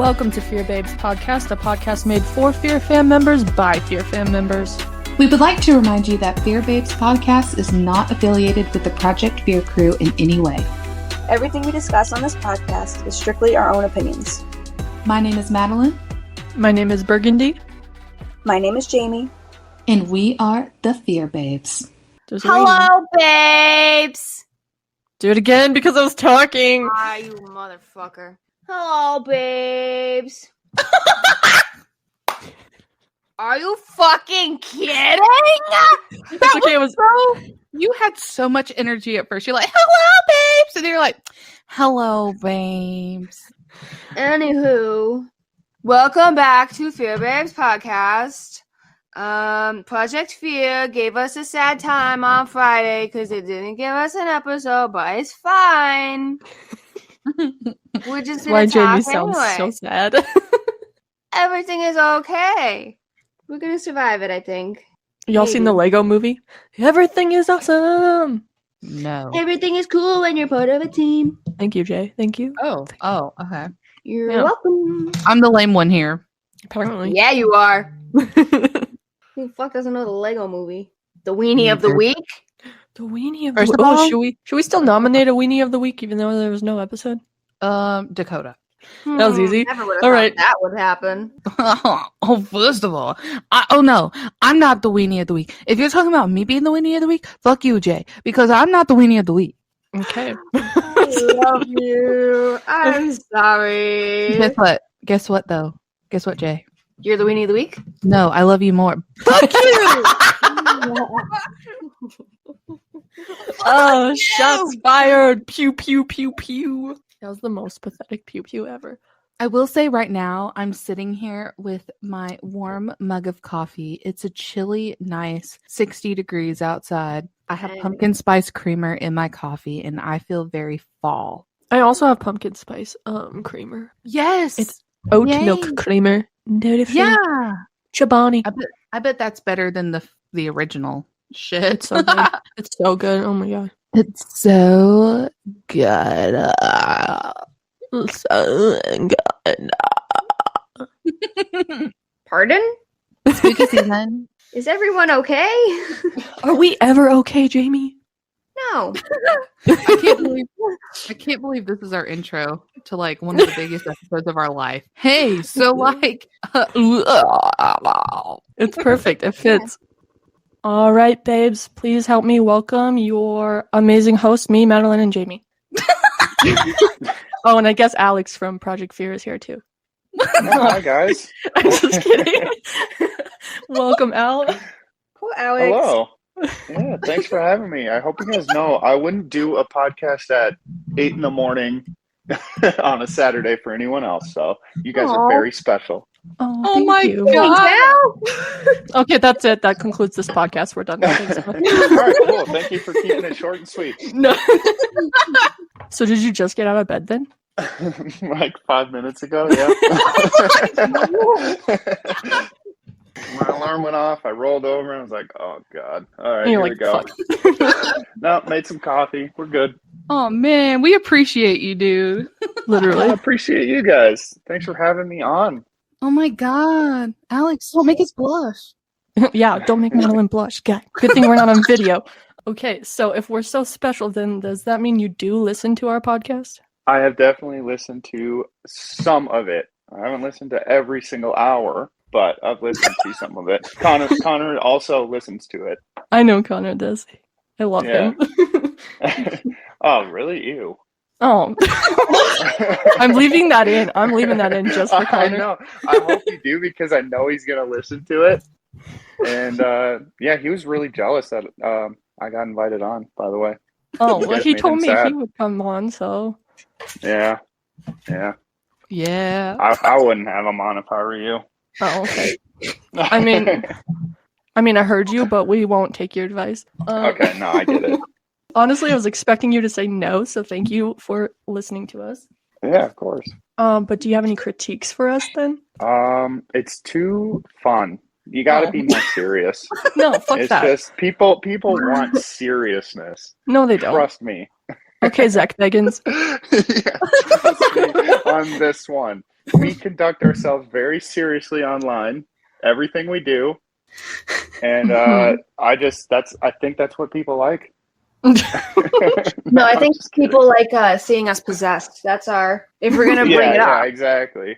Welcome to Fear Babes Podcast, a podcast made for Fear Fam members by Fear Fam members. We would like to remind you that Fear Babes Podcast is not affiliated with the Project Fear crew in any way. Everything we discuss on this podcast is strictly our own opinions. My name is Madeline. My name is Burgundy. My name is Jamie. And we are the Fear Babes. Hello, babes! Do it again because I was talking. Ah, you motherfucker. Hello, babes. Are you fucking kidding? It's okay, it was... You had so much energy at first. You're like, hello, babes! And you're like, hello, babes. Anywho, welcome back to Fear Babes Podcast. Project Fear gave us a sad time on Friday because they didn't give us an episode, but it's fine. We're just Why gonna Jamie talk sounds anyway. so sad. Everything is okay. We're gonna survive it, I think. Y'all seen the Lego movie? Everything is awesome. No. Everything is cool when you're part of a team. Thank you, Jay. Thank you. Oh, okay. You're Yeah. welcome. I'm the lame one here. Apparently. Yeah, you are. Who the fuck doesn't know the Lego movie? The Weenie of the Week? The Weenie of First the of all- should we still nominate a Weenie of the Week even though there was no episode? Dakota. That was easy. Never would have All thought right. that would happen. Oh, first of all, no, I'm not the weenie of the week. If you're talking about me being the weenie of the week, fuck you, Jay, because I'm not the weenie of the week. Okay. I love you. I'm sorry. Guess what, though? Guess what, Jay? You're the Weenie of the Week? No, I love you more. Fuck you! Oh, shots fired. Pew, pew, pew, pew. That was the most pathetic pew, pew ever. I will say right now, I'm sitting here with my warm mug of coffee. It's a chilly, nice 60 degrees outside. I have pumpkin spice creamer in my coffee, and I feel very fall. I also have pumpkin spice creamer. Yes. It's oat Yay. milk creamer. Yeah. Chobani. I bet that's better than the original shit. It's so good. It's so good. Oh my god. It's so good. So good. Pardon? Spooky season. Is everyone okay? Are we ever okay, Jamie? No. I can't believe this is our intro to like one of the biggest episodes of our life. Hey, so like It's perfect. It fits. All right, babes. Please help me welcome your amazing hosts, me, Madeline, and Jamie. Oh, and I guess Alex from Project Fear is here too. Hi, guys. I'm just kidding. Welcome, Al. Poor Alex. Hello. Yeah, thanks for having me. I hope you guys know I wouldn't do a podcast at 8 in the morning on a Saturday for anyone else. So you guys are very special. Oh, Oh thank my you. God. Okay, that's it. That concludes this podcast. We're done. Thanks. All right, cool. Thank you for keeping it short and sweet. No. So did you just get out of bed then? Like 5 minutes ago, yeah. My alarm went off. I rolled over and I was like, oh, God. All right, And you're here like, we go. No, made some coffee. We're good. Oh man, we appreciate you, dude. I Literally. appreciate you guys. Thanks for having me on. Oh my god. Alex, don't make us blush. Yeah, don't make Madeline blush. God, good thing we're not on video. Okay, so if we're so special, then does that mean you do listen to our podcast? I have definitely listened to some of it. I haven't listened to every single hour, but I've listened to some of it. Connor also listens to it. I know Connor does. I love Yeah. him. Oh, really? Ew. Oh, I'm leaving that in. I'm leaving that in just for I Connor. know. I hope you do because I know he's going to listen to it. And yeah, he was really jealous that I got invited on, by the way. Oh, You well, guys he made told him me sad. he would come on, so. Yeah. Yeah. Yeah. I wouldn't have him on if I were you. Oh, okay. I mean, I heard you, but we won't take your advice. Okay, no, I get it. Honestly, I was expecting you to say no, so thank you for listening to us. Yeah, of course. But do you have any critiques for us then? It's too fun. You got to Oh. be more serious. No, fuck It's that. just people want seriousness. No, they don't. Trust me. Okay, Zach Beggins. Yeah, trust me. on this one. We conduct ourselves very seriously online, everything we do. And I think that's what people like. No, I think people like seeing us possessed. That's if we're gonna bring it up. Yeah, exactly.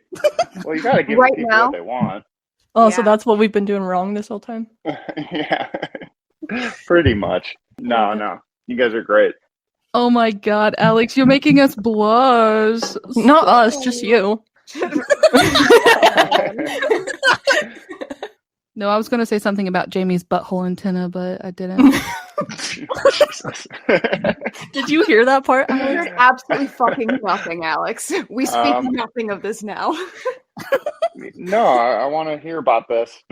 Well, you gotta give Right people now? what they want. Oh, so that's what we've been doing wrong this whole time? Yeah, pretty much. No, you guys are great. Oh my god, Alex, you're making us blush. Not us, just you. No, I was going to say something about Jamie's butthole antenna, but I didn't. Jesus. Did you hear that part, I Alex? heard absolutely fucking nothing, Alex. We speak nothing of this now. No, I want to hear about this.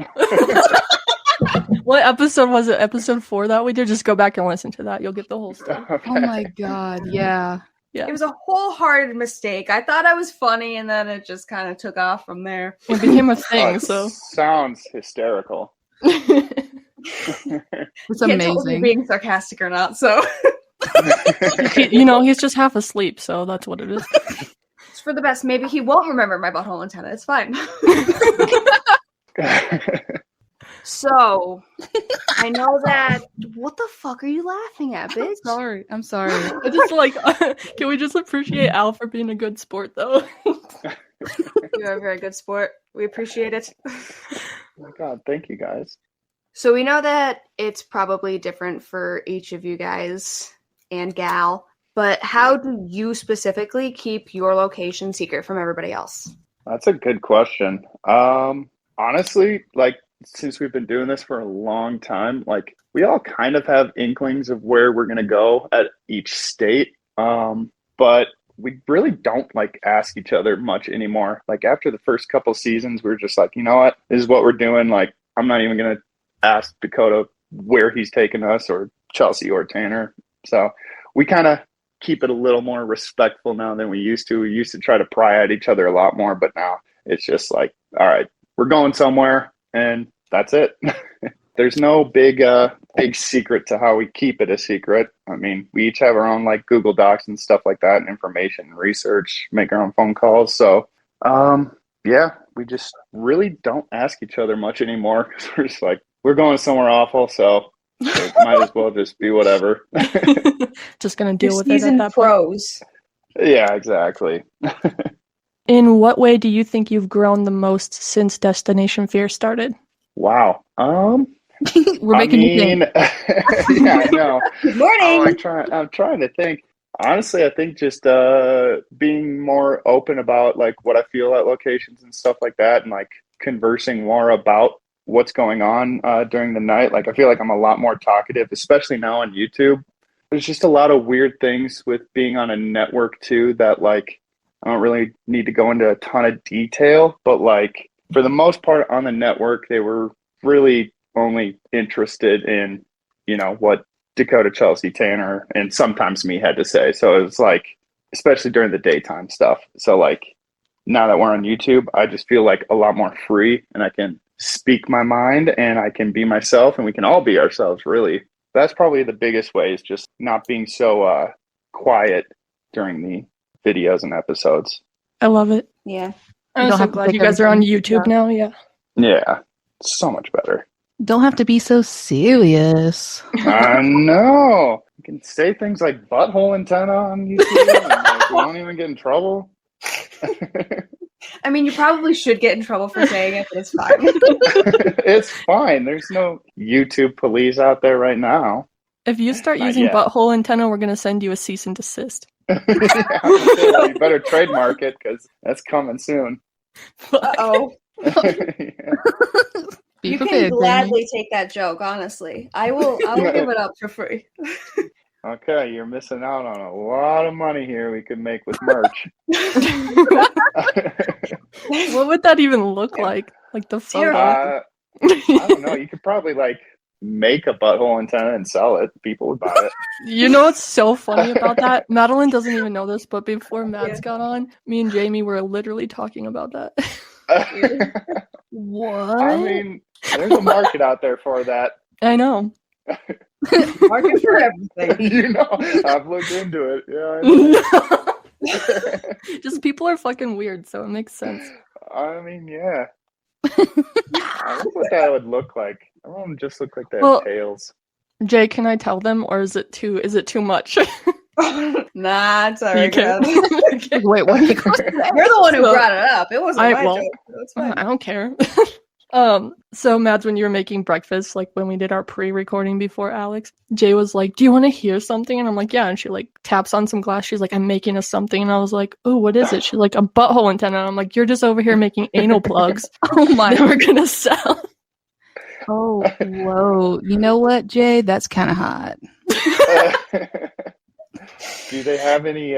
What episode was it? Episode 4 that we did? Just go back and listen to that. You'll get the whole story. Okay. Oh my god, yeah. Yeah. It was a wholehearted mistake. I thought I was funny, and then it just kind of took off from there. It became a thing, It so. sounds hysterical. It's Can't tell if you're amazing. being sarcastic or not, so He's just half asleep, so that's what it is. it's for the best. Maybe he won't remember my butthole antenna. It's fine. So, I know that. What the fuck are you laughing at, bitch? I'm sorry. I just can we just appreciate Al for being a good sport, though? You're a very good sport. We appreciate it. Oh my God, thank you guys. So we know that it's probably different for each of you guys and gal, but how do you specifically keep your location secret from everybody else? That's a good question. Honestly, since we've been doing this for a long time, we all kind of have inklings of where we're going to go at each state. But we really don't ask each other much anymore. After the first couple seasons, we were just you know what, this is what we're doing. I'm not even going to ask Dakota where he's taking us, or Chelsea or Tanner. So we kind of keep it a little more respectful now than we used to. We used to try to pry at each other a lot more, but now it's just all right, we're going somewhere. And that's it. There's no big secret to how we keep it a secret. I mean, we each have our own Google Docs and stuff like that, and information and research, make our own phone calls. So, yeah, we just really don't ask each other much anymore, because we're just we're going somewhere awful, so it might as well just be whatever. Just gonna deal with it at Seasoned that point. pros. Yeah, exactly. In what way do you think you've grown the most since Destination Fear started? Wow. We're making you think. Yeah, I know. Good morning. I'm trying to think. Honestly, I think just being more open about what I feel at locations and stuff like that, and conversing more about what's going on during the night. I feel I'm a lot more talkative, especially now on YouTube. There's just a lot of weird things with being on a network too that I don't really need to go into a ton of detail, but for the most part on the network, they were really only interested in, what Dakota, Chelsea, Tanner, and sometimes me had to say. So it was especially during the daytime stuff. So now that we're on YouTube, I just feel a lot more free, and I can speak my mind, and I can be myself, and we can all be ourselves, really. That's probably the biggest way, is just not being so quiet during the videos and episodes. I love it. Yeah. I'm don't so have to glad pick you guys are on everything. YouTube now. Yeah. Yeah, so much better. Don't have to be so serious. I know. You can say things like butthole antenna on YouTube, and we won't even get in trouble. I mean, you probably should get in trouble for saying it, but it's fine. It's fine. There's no YouTube police out there right now. If you start Not using yet. butthole antenna, we're gonna send you a cease and desist. Yeah, you better trademark it, because that's coming soon. Uh-oh. Yeah. Be You can prepared, Jamie. gladly take that joke, honestly. I will give it up for free. Okay, you're missing out on a lot of money here we could make with merch. What would that even look like? The photo? I don't know. You could probably make a butthole antenna and sell it. People would buy it. You know what's so funny about that? Madeline doesn't even know this, but before Mads got on, me and Jamie were literally talking about that. What? I mean, there's a market out there for that. I know. Market for everything. I've looked into it. Yeah, I know. Just people are fucking weird, so it makes sense. I mean, yeah. I wonder what that would look like. I want them to just look like they have tails. Jay, can I tell them, or is it too much? Nah, it's alright. Okay. Wait, what? You're the one who brought it up. It wasn't my joke. So it's fine. I don't care. So Mads, when you were making breakfast, like when we did our pre-recording before Alex, Jay was like, "Do you want to hear something?" And I'm like, "Yeah." And she like taps on some glass. She's like, "I'm making us something." And I was like, "Oh, what is it?" She's like, "A butthole antenna." And I'm like, "You're just over here making anal plugs." Oh my! That we're gonna sell. Oh, whoa! You know what, Jay? That's kind of hot. Do they have any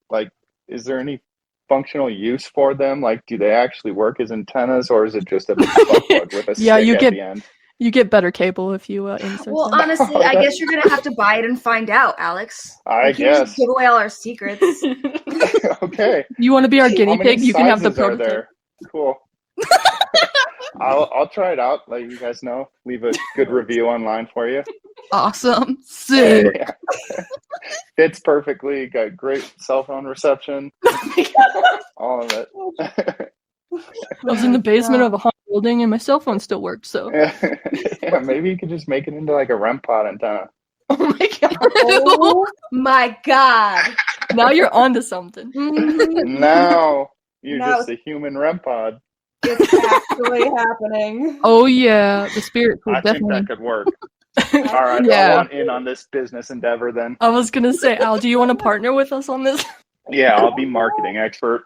like? Is there any functional use for them? Like, do they actually work as antennas, or is it just a big butt plug with a stick at the end? You get better cable if you insert Well, them. honestly, I guess you're gonna have to buy it and find out, Alex. I We can't just guess. give away all our secrets. Okay. You want to be our guinea How many pig? You can have the sizes are prototype. there? Cool. I'll try it out. Let you guys know. Leave a good review online for you. Awesome. Sick. Yeah. Fits perfectly. Got great cell phone reception. All of it. I was in the basement of a haunted building and my cell phone still worked, so. Yeah, maybe you could just make it into like a REM pod antenna. Oh my god. Oh my god. Now you're onto something. Now you're Now just a human REM pod. It's actually happening. Oh yeah, the spirits will I think definitely. that could work. All right, Yeah. I want in on this business endeavor then. I was gonna say, Al, do you want to partner with us on this? Yeah, I'll be marketing expert.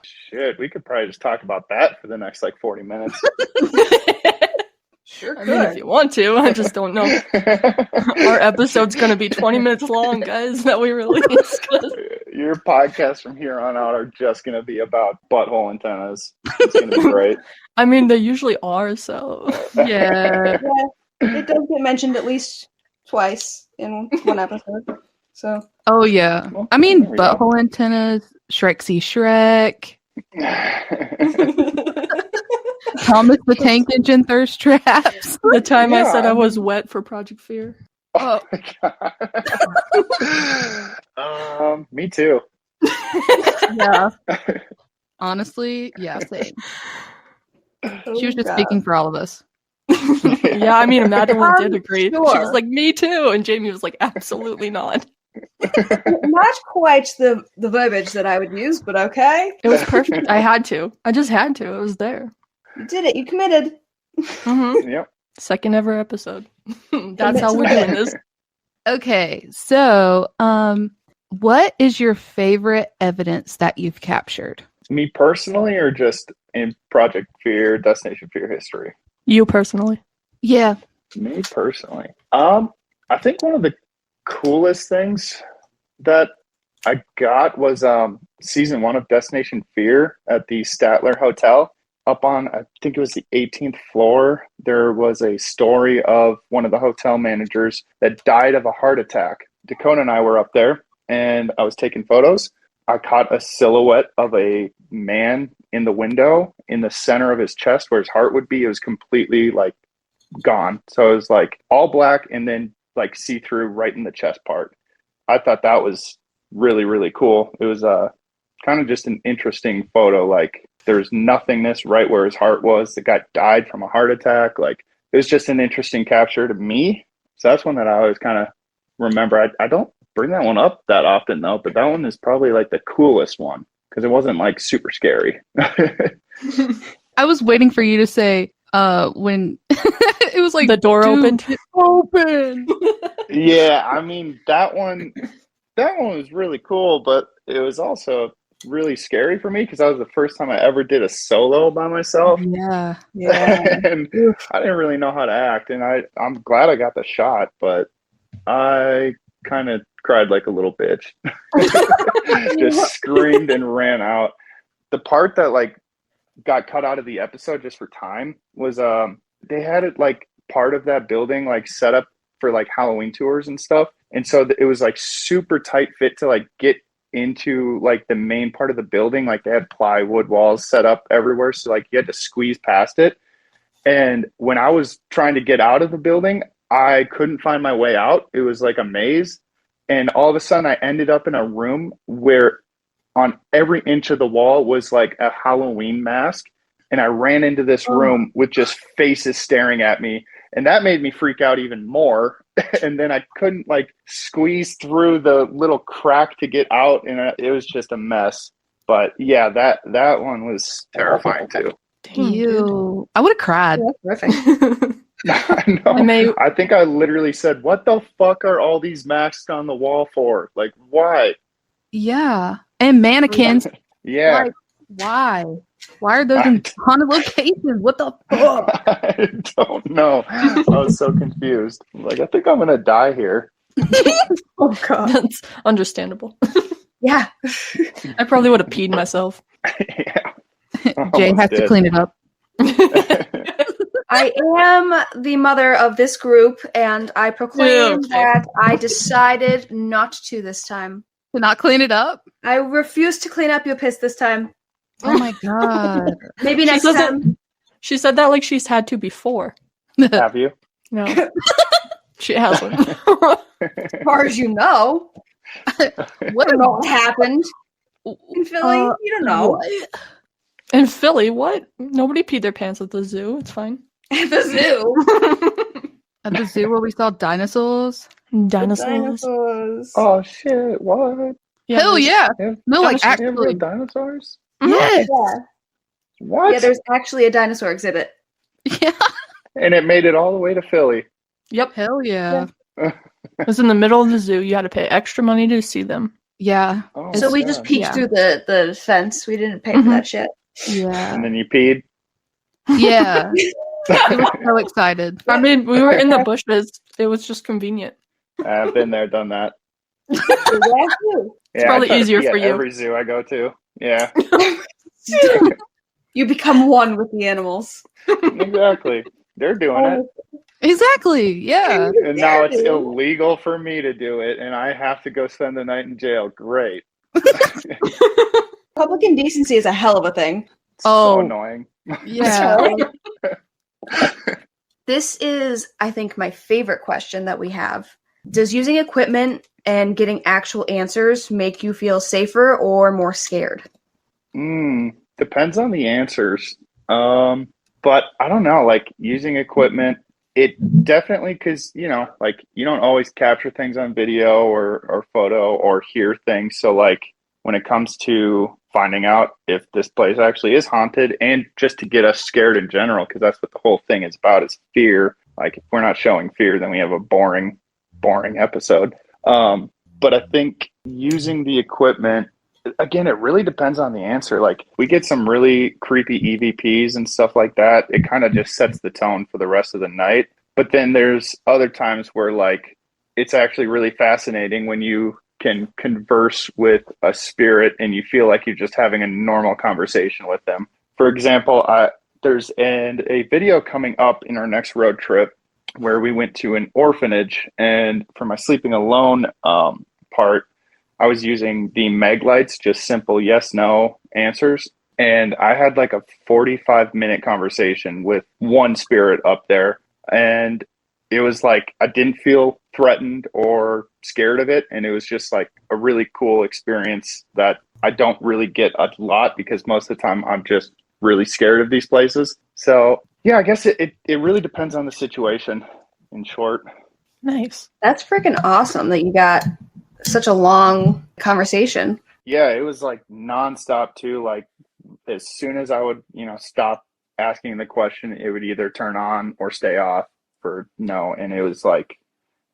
Shit, we could probably just talk about that for the next like 40 minutes. Sure I mean, if you want to, I just don't know. Our episode's gonna be 20 minutes long, guys, that we release. Your podcasts from here on out are just going to be about butthole antennas. It's going to be great. I mean, they usually are, so. Yeah. It does get mentioned at least twice in one episode. So Oh yeah. Well, I mean, there we go. butthole antennas, Shrek see Shrek, Thomas the Tank Engine thirst traps. The time I said Yeah, I was wet for Project Fear. Oh my God. Me too. Yeah. Honestly, yeah, same. She was just speaking for all of us. Yeah, I mean, Madeline did agree. She sure. was like, "Me too," and Jamie was like, "Absolutely not." not quite the verbiage that I would use, but okay. It was perfect. I had to. I just had to. It was there. You did it. You committed. Mm-hmm. Yep. Second ever episode. That's how we're doing this. Okay, so what is your favorite evidence that you've captured? Me personally, or just in Project Fear, Destination Fear history? You personally. Yeah. Me personally. I think one of the coolest things that I got was season 1 of Destination Fear at the Statler Hotel. Up on, I think it was the 18th floor, there was a story of one of the hotel managers that died of a heart attack. Dakota and I were up there, and I was taking photos. I caught a silhouette of a man in the window in the center of his chest where his heart would be. It was completely like gone. So it was like all black and then like see-through right in the chest part. I thought that was really, really cool. It was kind of just an interesting photo. Like there's nothingness right where his heart was. The guy died from a heart attack. Like it was just an interesting capture to me. So that's one that I always kind of remember. I don't bring that one up that often though, but that one is probably like the coolest one because it wasn't like super scary. I was waiting for you to say when it was like The door "Dude, opened. it's open." Yeah, I mean that one was really cool, but it was also really scary for me because that was the first time I ever did a solo by myself. Yeah. Yeah. And I didn't really know how to act, and I'm glad I got the shot, but I kind of cried like a little bitch. Just screamed and ran out. The part that like got cut out of the episode just for time was they had it like part of that building like set up for like Halloween tours and stuff, and so it was like super tight fit to like get into like the main part of the building. Like they had plywood walls set up everywhere, so like you had to squeeze past it. And when I was trying to get out of the building, I couldn't find my way out. It was like a maze. And all of a sudden I ended up in a room where on every inch of the wall was like a Halloween mask. And I ran into this room with just faces staring at me. And that made me freak out even more. And then I couldn't like squeeze through the little crack to get out. And it was just a mess. But yeah, that one was terrifying too. Dang, dude. Ew. I would have cried. Yeah, terrific. I know. I think I literally said, "What the fuck are all these masks on the wall for? Like, why?" Yeah. And mannequins. Yeah. Like, why? Why are those in haunted locations? What the fuck? I don't know. I was so confused. Like, I think I'm gonna die here. Oh god. That's understandable. Yeah. I probably would have peed myself. Yeah. Jay Almost has to did. clean it up. I am the mother of this group, and I proclaim Okay. that I decided not to this time. To not clean it up? I refuse to clean up your piss this time. Oh my god. Maybe She next says that- time. She said that like she's had to before. Have you? No, she hasn't. As far as you know. I don't know what happened in Philly. You don't know. What? In Philly, what? Nobody peed their pants at the zoo. It's fine. At the zoo. At the zoo where we saw dinosaurs? Dinosaurs. Dinosaurs. Oh shit! What? Hell there's- yeah. Yeah. No, like They have real actually. dinosaurs? Yes. Yeah. What? Yeah, there's actually a dinosaur exhibit. Yeah. And it made it all the way to Philly. Yep. Hell yeah. It was in the middle of the zoo. You had to pay extra money to see them. Yeah. Oh, So we God. just peeked yeah. through the fence. We didn't pay for Mhm. that shit. Yeah. And then you peed. Yeah. We were so excited. I mean, we were in the bushes. It was just convenient. I've been there, done that. Yeah, too. Yeah, probably I try to easier pee for at you. Every zoo I go to. Yeah, You become one with the animals. exactly. They're doing it. Exactly. Yeah. And now it's illegal for me to do it, and I have to go spend the night in jail. Great. Public indecency is a hell of a thing. So Oh. annoying. Yeah. This is, I think, my favorite question that we have. Does using equipment and getting actual answers make you feel safer or more scared? Depends on the answers. But I don't know, like using equipment, it definitely, because, you know, like you don't always capture things on video or photo or hear things. So like when it comes to finding out if this place actually is haunted and just to get us scared in general, because that's what the whole thing is about, is fear. Like if we're not showing fear, then we have a boring episode. But I think using the equipment, again, it really depends on the answer. Like we get some really creepy EVPs and stuff like that. It kind of just sets the tone for the rest of the night. But then there's other times where like it's actually really fascinating when you can converse with a spirit and you feel like you're just having a normal conversation with them. For example, there's a video coming up in our next road trip where we went to an orphanage, and for my sleeping alone part, I was using the Meg lights, just simple yes, no answers. And I had like a 45-minute conversation with one spirit up there. And it was like, I didn't feel threatened or scared of it. And it was just like a really cool experience that I don't really get a lot, because most of the time I'm just really scared of these places. So yeah, I guess it really depends on the situation, in short. Nice. That's freaking awesome that you got such a long conversation. Yeah, it was like nonstop too. Like as soon as I would, stop asking the question, it would either turn on or stay off for no. And it was like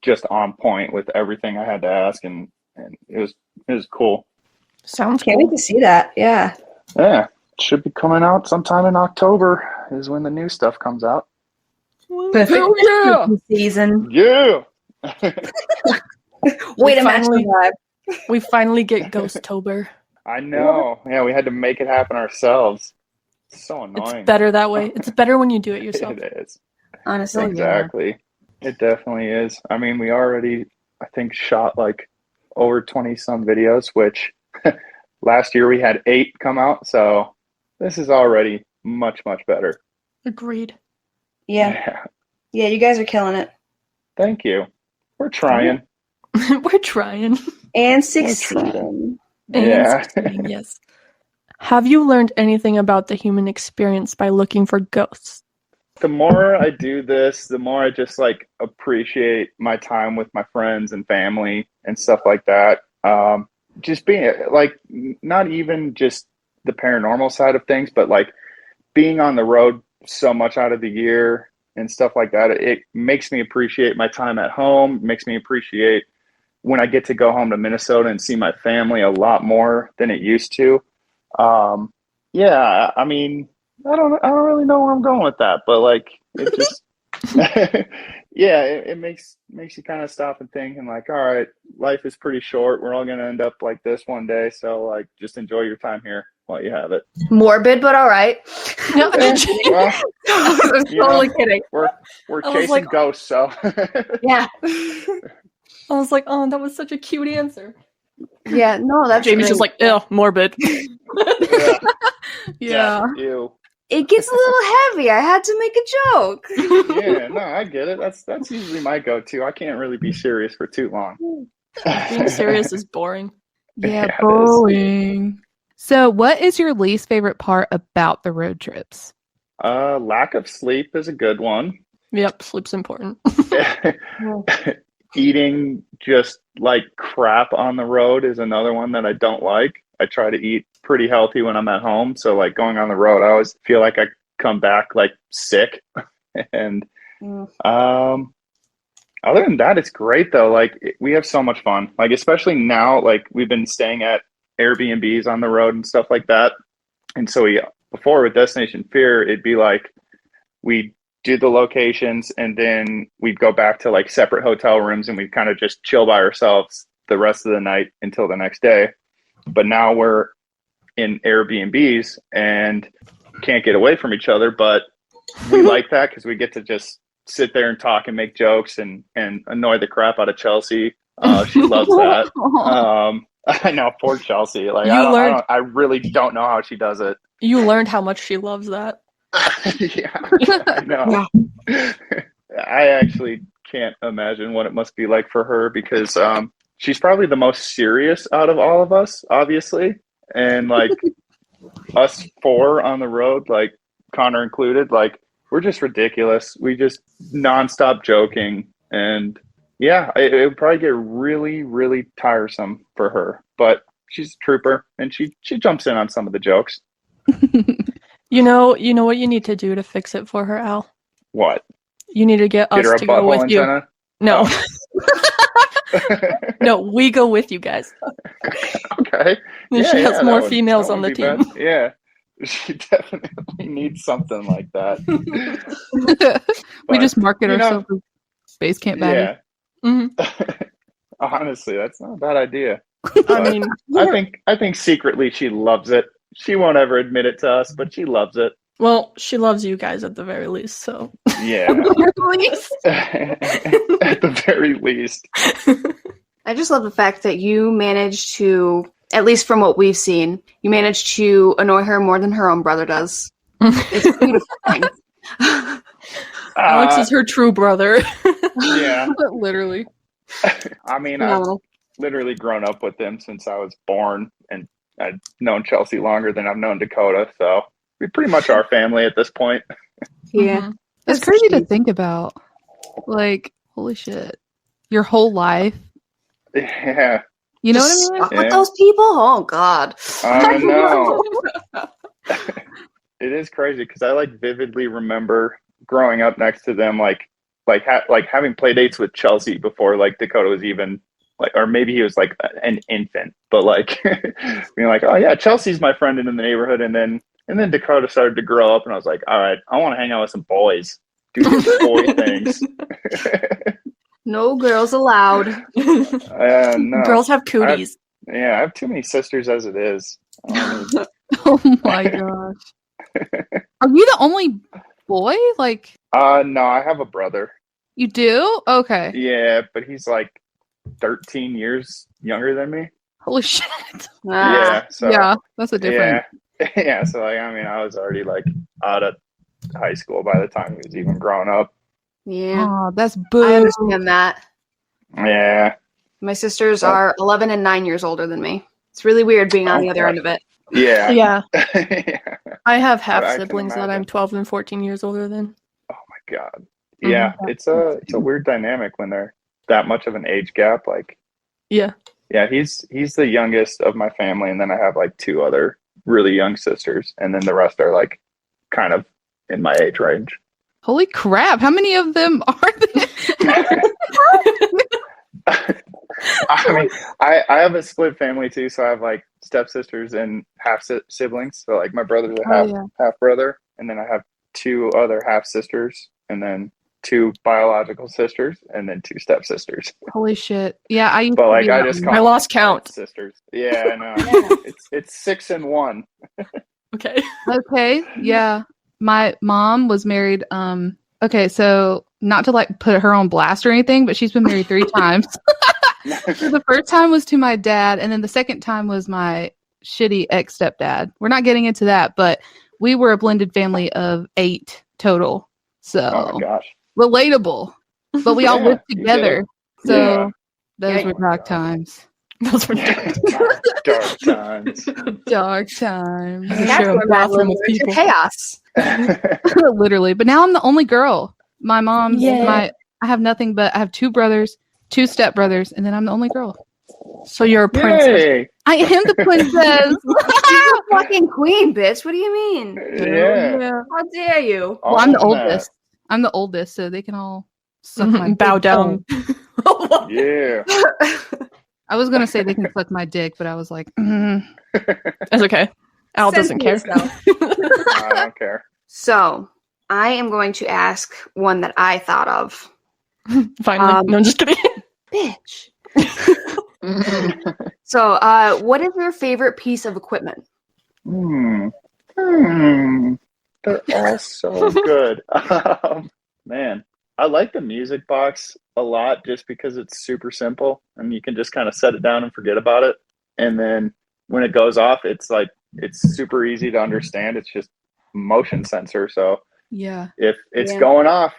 just on point with everything I had to ask, and it was cool. Sounds Can't cool. wait to see that. Yeah. Yeah. Should be coming out sometime in October is when the new stuff comes out. Perfect. Hell yeah. Season. Yeah. Wait a minute. Finally- We finally get Ghost-tober. I know. Yeah, we had to make it happen ourselves. It's so It's annoying. better that way. It's better when you do it yourself. It is. Honestly. Exactly. It definitely is. I mean, we already, I think, shot like over 20 some videos, which last year we had 8 come out. So this is already much, much better. Agreed. Yeah. Yeah, you guys are killing it. Thank you. We're trying. We're trying. And succeeding. Yeah. And yes. Have you learned anything about the human experience by looking for ghosts? The more I do this, the more I just like appreciate my time with my friends and family and stuff like that. Just being like, not even just the paranormal side of things, but like being on the road so much out of the year and stuff like that. It makes me appreciate my time at home, makes me appreciate when I get to go home to Minnesota and see my family a lot more than it used to. Yeah, I mean, I don't really know where I'm going with that, but like it just yeah, it makes you kind of stop and think and like, all right, life is pretty short. We're all gonna end up like this one day, so like just enjoy your time here while you have it. Morbid, but all right. No, Well, I'm you know, totally kidding. we're I was chasing like- ghosts, so Yeah. I was like, oh, that was such a cute answer. Yeah, no, that's Jamie's just great. like, ew, morbid. yeah, Yeah. ew. It gets a little heavy. I had to make a joke. Yeah, no, I get it. That's usually my go-to. I can't really be serious for too long. Being serious is boring. Yeah, Yeah, it is. boring. So, what is your least favorite part about the road trips? Lack of sleep is a good one. Yep, sleep's important. Eating just like crap on the road is another one that I don't like. I try to eat pretty healthy when I'm at home. So like going on the road, I always feel like I come back like sick. And other than that, it's great though. Like we have so much fun. Like especially now, like we've been staying at Airbnbs on the road and stuff like that. And so before with Destination Fear, it'd be like we do the locations and then we'd go back to like separate hotel rooms and we'd kind of just chill by ourselves the rest of the night until the next day. But now we're in Airbnbs and can't get away from each other, but we like that because we get to just sit there and talk and make jokes and annoy the crap out of Chelsea. She loves that. I know, poor Chelsea. Like I really don't know how she does it. You learned how much she loves that. Yeah, I know. I actually can't imagine what it must be like for her because she's probably the most serious out of all of us, obviously. And like us four on the road, like Connor included, like we're just ridiculous. We just nonstop joking. And yeah, it would probably get really, really tiresome for her. But she's a trooper and she jumps in on some of the jokes. You know what you need to do to fix it for her, Al? What? You need to get us her a to go butthole with you. antenna? No. No, we go with you guys. Okay. Then she has more females that on the would be team. bad. Yeah. She definitely needs something like that. We But, just market you know, ourselves as Base Camp Baddie. Yeah. Mhm. Honestly, that's not a bad idea. I But mean, I think secretly she loves it. She won't ever admit it to us, but she loves it. well, she loves you guys at the very least, so. Yeah. At the very least. I just love the fact that you managed to, at least from what we've seen, you managed to annoy her more than her own brother does. It's a beautiful thing. Alex is her true brother. Yeah. Literally. I mean, I've literally grown up with him since I was born, and I've known Chelsea longer than I've known Dakota, so we pretty much are family at this point. Yeah. Mhm. It's crazy to think about. Like, holy shit. Your whole life. Yeah. You know Just what I mean? stuck with those people? Oh, God. I know. It is crazy because I like vividly remember growing up next to them, like having play dates with Chelsea before like Dakota was even like, or maybe he was like an infant, but like being like, oh yeah, Chelsea's my friend in the neighborhood, and then Dakota started to grow up, and I was like, all right, I want to hang out with some boys, do some boy things. No girls allowed. No. Girls have cooties. I have too many sisters as it is. Oh my gosh. Are you the only boy? Like, No, I have a brother. you do? Okay. Yeah, but he's like 13 years younger than me. Holy shit. Yeah, so Yeah, that's a different. yeah. So like, I mean, I was already like out of high school by the time he was even grown up. Yeah. Oh, that's I boo. understand that. Yeah, My sisters are 11 and 9 years older than me. It's really weird being on the other end of it. Yeah. Yeah. Yeah. I have half I can siblings that I'm imagine. 12 and 14 years older than. Oh my God. Yeah, it's a weird dynamic when they're that much of an age gap. Like, Yeah. yeah, he's the youngest of my family, and then I have like 2 other really young sisters, and then the rest are like kind of in my age range. Holy crap! How many of them are there? I mean, I have a split family too, so I have like stepsisters and half siblings. So like my brother's a half brother, and then I have 2 other half sisters, and then 2 biological sisters, and then 2 stepsisters. Holy shit! Yeah, I used But to like be I just call I them lost count. sisters. Yeah, I know. It's 6 and 1. Okay. Okay, yeah. My mom was married. Okay, so not to like put her on blast or anything, but she's been married 3 times. So the first time was to my dad, and then the second time was my shitty ex stepdad. We're not getting into that, but we were a blended family of 8 total. So Oh my gosh. relatable, but we all Yeah, lived you did together. it. So Yeah. those were Oh my dark God. times. Those were dark. Dark times. Dark times. Share a where bathroom Madeline with learned people. chaos. Literally. But now I'm the only girl. My mom, Yay. I have nothing but I have 2 brothers, 2 stepbrothers, and then I'm the only girl. So you're a princess. Yay. I am the princess. She's a fucking queen, bitch. What do you mean? Yeah. How dare you? Well, I'm the All that. oldest. I'm the oldest, so they can all suck my Bow big down. toe. Yeah. I was gonna say they can suck my dick, but I was like, That's okay. Al doesn't care. I don't care. So, I am going to ask one that I thought of. Finally. No, I'm just kidding. Bitch. So, what is your favorite piece of equipment? They're all so good. Man, I like the music box a lot just because it's super simple and you can just kind of set it down and forget about it. And then when it goes off, it's like it's super easy to understand. It's just motion sensor. So yeah. if it's Yeah. going off,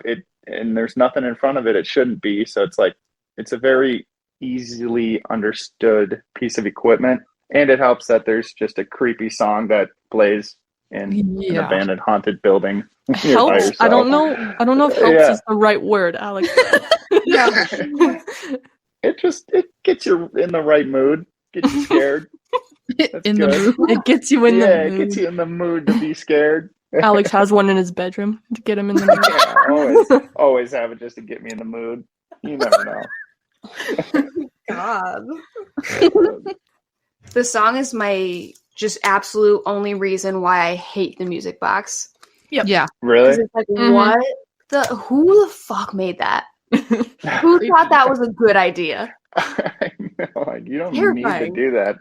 and there's nothing in front of it, it shouldn't be. So it's like it's a very easily understood piece of equipment. And it helps that there's just a creepy song that plays in an abandoned haunted building. Helps. I don't know if helps is the right word, Alex. It gets you in the right mood. Gets you scared. That's In good. the mood. It gets you in the It mood. gets you in the mood to be scared. Alex has one in his bedroom to get him in the mood. Yeah, always have it just to get me in the mood. You never know. God. The song is my just absolute only reason why I hate the music box. Yep. Yeah. 'Cause Really? it's like, Mhm. who the fuck made that? Who thought that was a good idea? I know, like you don't Terrifying. need to do that.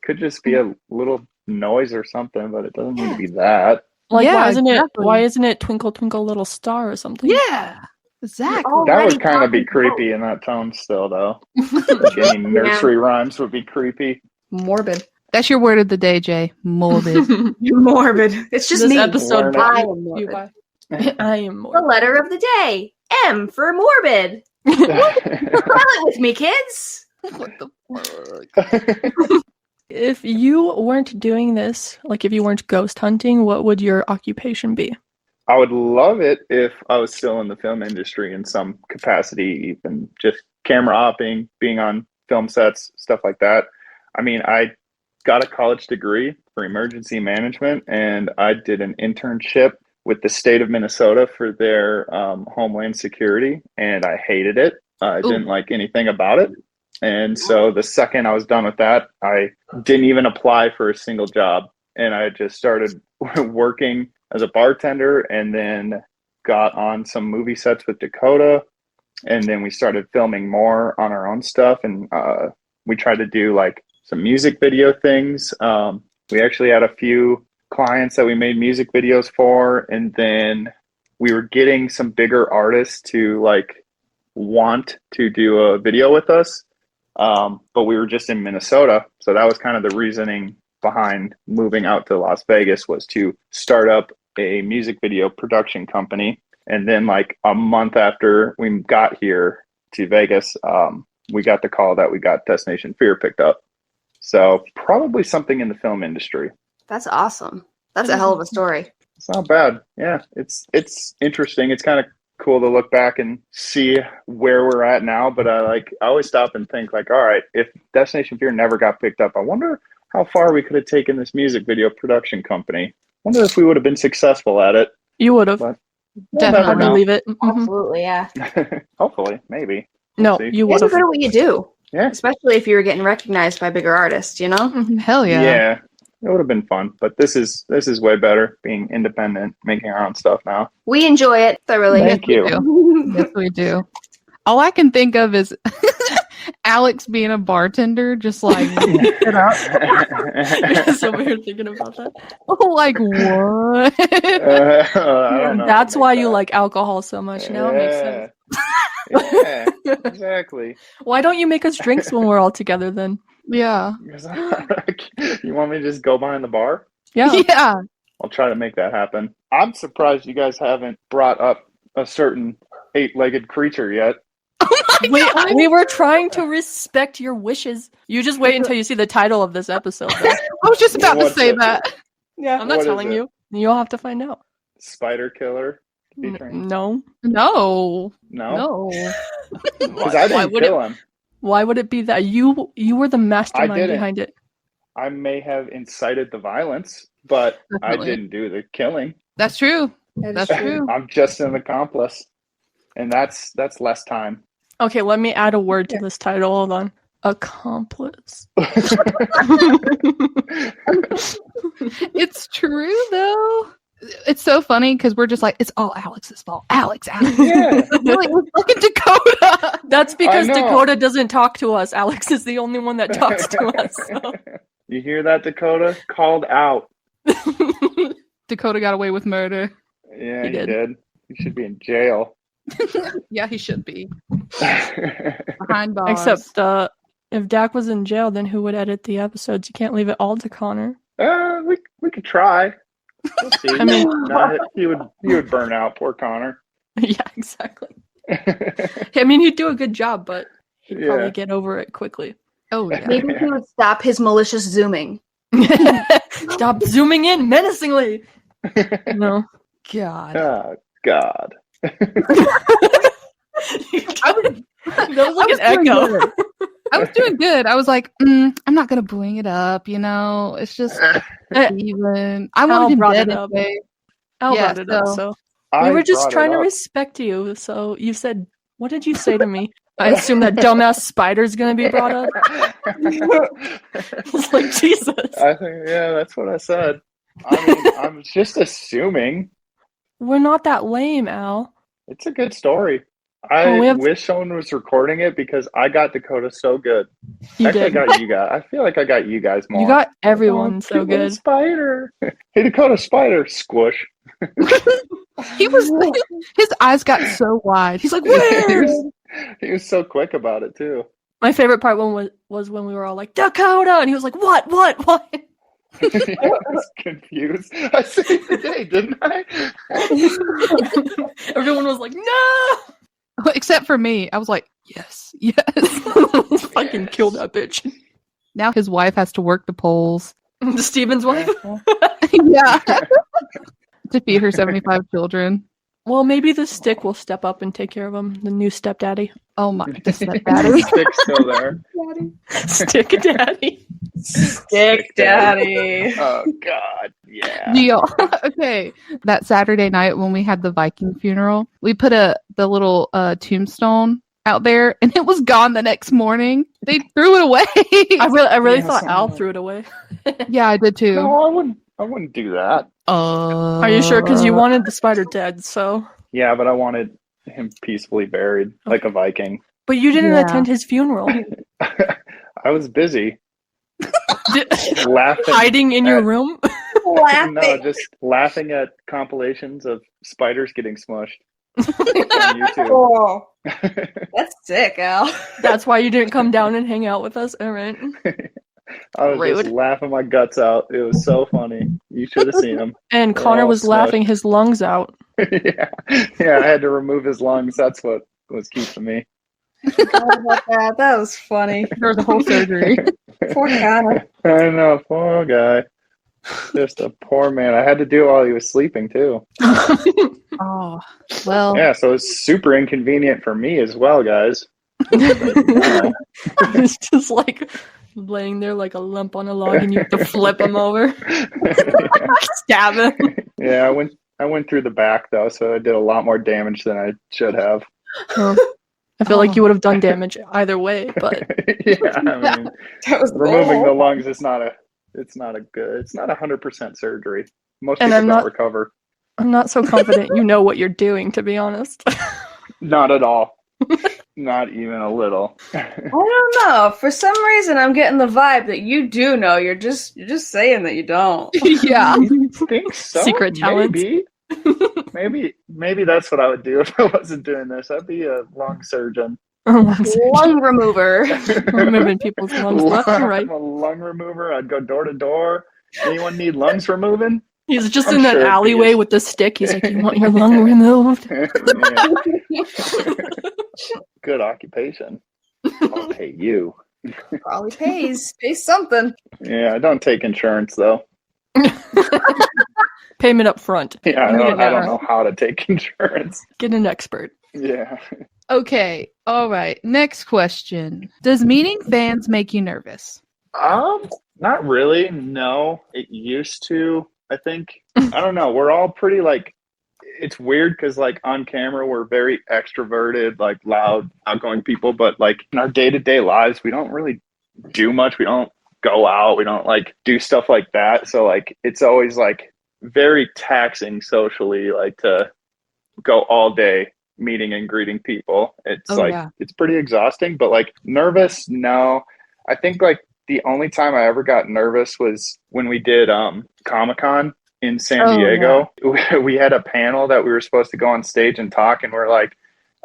Could just be a little noise or something, but it doesn't need to be that. Like, Yeah, why isn't exactly. it Twinkle Twinkle Little Star or something? Yeah. Exactly. Oh. That would Already kind of be talking creepy in that tone still, though. Like any nursery rhymes would be creepy. Morbid. That's your word of the day, Jay. Morbid. Morbid. It's just This me. episode I brought am you morbid. by. I am The morbid. letter of the day. M for morbid. Spell it with me, kids. What the fuck? If you weren't doing this, like if you weren't ghost hunting, what would your occupation be? I would love it if I was still in the film industry in some capacity, even just camera opping, being on film sets, stuff like that. I mean, I got a college degree for emergency management, and I did an internship with the state of Minnesota for their homeland security, and I hated it. I didn't like anything about it. And so the second I was done with that, I didn't even apply for a single job. And I just started working as a bartender, and then got on some movie sets with Dakota. And then we started filming more on our own stuff. And we tried to do like some music video things. We actually had a few clients that we made music videos for. And then we were getting some bigger artists to like want to do a video with us. But we were just in Minnesota. So that was kind of the reasoning behind moving out to Las Vegas, was to start up a music video production company. And then like a month after we got here to Vegas, we got the call that we got Destination Fear picked up. So probably something in the film industry. That's awesome. That's a hell of a story. It's not bad. Yeah, it's interesting. It's kind of cool to look back and see where we're at now. But I always stop and think like, all right, if Destination Fear never got picked up, I wonder how far we could have taken this music video production company. Wonder if we would have been successful at it. You would have. But Definitely. I believe it. Mhm. Absolutely, yeah. Hopefully, maybe. No, See. you You guys would are have. good at what you do. Yeah. Especially if you were getting recognized by bigger artists, you know? Hell yeah. Yeah. It would have been fun, but this is way better being independent, making our own stuff now. We enjoy it thoroughly. Thank you. Yes, we do. All I can think of is Alex being a bartender, just like it up. So we were thinking about that. Like what? I don't know. That's why you like alcohol so much. Now it makes sense. Yeah, exactly. Why don't you make us drinks when we're all together then? Yeah. You want me to just go behind the bar? Yeah. Yeah. I'll try to make that happen. I'm surprised you guys haven't brought up a certain 8-legged creature yet. We were trying to respect your wishes. You just wait until you see the title of this episode. Though. I was just about to What's say it? that. Yeah, I'm not What is telling it? you. You'll have to find out. Spider killer? featuring? No. No. No? No. Because I didn't kill him. Why would it be that? You were the mastermind didn't. behind it. I may have incited the violence, but Definitely. I didn't do the killing. That's true. That's true. I'm just an accomplice. And that's less time. Okay, let me add a word to this title. Hold on. Accomplice. It's true though. It's so funny because we're just like, it's all Alex's fault. Alex. Yeah. Really, look at Dakota. That's because I know. Dakota doesn't talk to us. Alex is the only one that talks to us. So. You hear that, Dakota? Called out. Dakota got away with murder. Yeah, He he did. did. He should be in jail. Yeah, he should be behind bars. Except if Dak was in jail, then who would edit the episodes? You can't leave it all to Connor. we could try. We'll see. I mean- No, he would burn out. Poor Connor. Yeah, exactly. I mean, he'd do a good job, but he'd Yeah. probably get over it quickly. Oh yeah. Maybe he would stop his malicious zooming. Stop zooming in menacingly. No. God. Oh God. That was like an echo. I was doing good. I was like, I'm not gonna bring it up. You know, it's just even. I Al wanted him brought dead it up. anyway. Al Yeah, brought it up, so I we were just brought it trying to up. respect you. So you said, what did you say to me? I assume that dumbass spider's gonna be brought up. It's like Jesus. I think that's what I said. I mean, I'm just assuming We're not that lame, Al. it's a good story. I we have- wish someone was recording it because I got Dakota so good. You Actually, did. I got you guys. I feel like I got you guys more. You got everyone Oh, so cute little good. Spider. Hey, Dakota, spider. Squish. He was. His eyes got so wide. He's like, where? He was so quick about it too. My favorite part was when we were all like, Dakota! And he was like, what? I was confused. I said today, didn't I? Everyone was like, no! Except for me. I was like, yes. Fucking kill that bitch. Now his wife has to work the polls. Steven's wife? Yeah. To feed her 75 children. Well, maybe the stick will step up and take care of him. The new stepdaddy. Oh my. The stepdaddy. Stick's still there. Stick daddy. Stick daddy. Oh God, yeah. Deal. Okay. That Saturday night when we had the Viking funeral, we put the little tombstone out there and it was gone the next morning. They threw it away. I really Yeah, thought Al someone- threw it away. Yeah, I did too. No, I wouldn't do that. Are you sure? Because you wanted the spider dead, so. Yeah, but I wanted him peacefully buried like a Viking. But you didn't Yeah. attend his funeral. I was busy Di- laughing. Hiding in your room? No, just laughing at compilations of spiders getting smushed on YouTube. Oh, that's sick, Al. That's why you didn't come down and hang out with us? Alright. I was just Rude. laughing my guts out. It was so funny. You should have seen him. And They're Connor all was laughing his lungs out. yeah, I had to remove his lungs. That's what was keeping me. Forgot about that. That was funny. There was a whole surgery. Poor Connor. I know, poor guy. Just a poor man. I had to do it while he was sleeping too. Oh, well. Yeah, so it's super inconvenient for me as well, guys. It's just like laying there like a lump on a log, and you have to flip him over, stab him. Yeah, I went through the back though, so I did a lot more damage than I should have. Well, I feel like you would have done damage either way, but Yeah, I mean, That was removing the goal. lungs is not 100% surgery. Most And people I'm don't not- recover. I'm not so confident you know what you're doing, to be honest. Not at all. Not even a little. I don't know. For some reason, I'm getting the vibe that you do know. You're just saying that you don't. Yeah. Think so? Secret talents. Maybe that's what I would do if I wasn't doing this. I'd be a lung surgeon. Lung remover. Removing people's lungs left and right. I'm a lung remover. I'd go door to door. Anyone need lungs removing? He's just I'm in that sure it'd be alleyway a- with the stick. He's like, "You want your lung removed?" Yeah. Good occupation. I'll pay you. Probably pays something. Yeah, I don't take insurance though. Payment up front. Yeah, You need I it don't now. know how to take insurance. Get an expert. Yeah. Okay. All right. Next question. Does meeting fans make you nervous? Not really. No, it used to. I think. I don't know. We're all pretty like. It's weird because like on camera we're very extroverted, like loud, outgoing people, but like in our day-to-day lives we don't really do much. We don't go out. We don't like do stuff like that. So like it's always like very taxing socially, like to go all day meeting and greeting people. It's it's pretty exhausting, but like nervous, no. I think like the only time I ever got nervous was when we did Comic-Con in San Diego. Yeah. We had a panel that we were supposed to go on stage and talk, and we're like,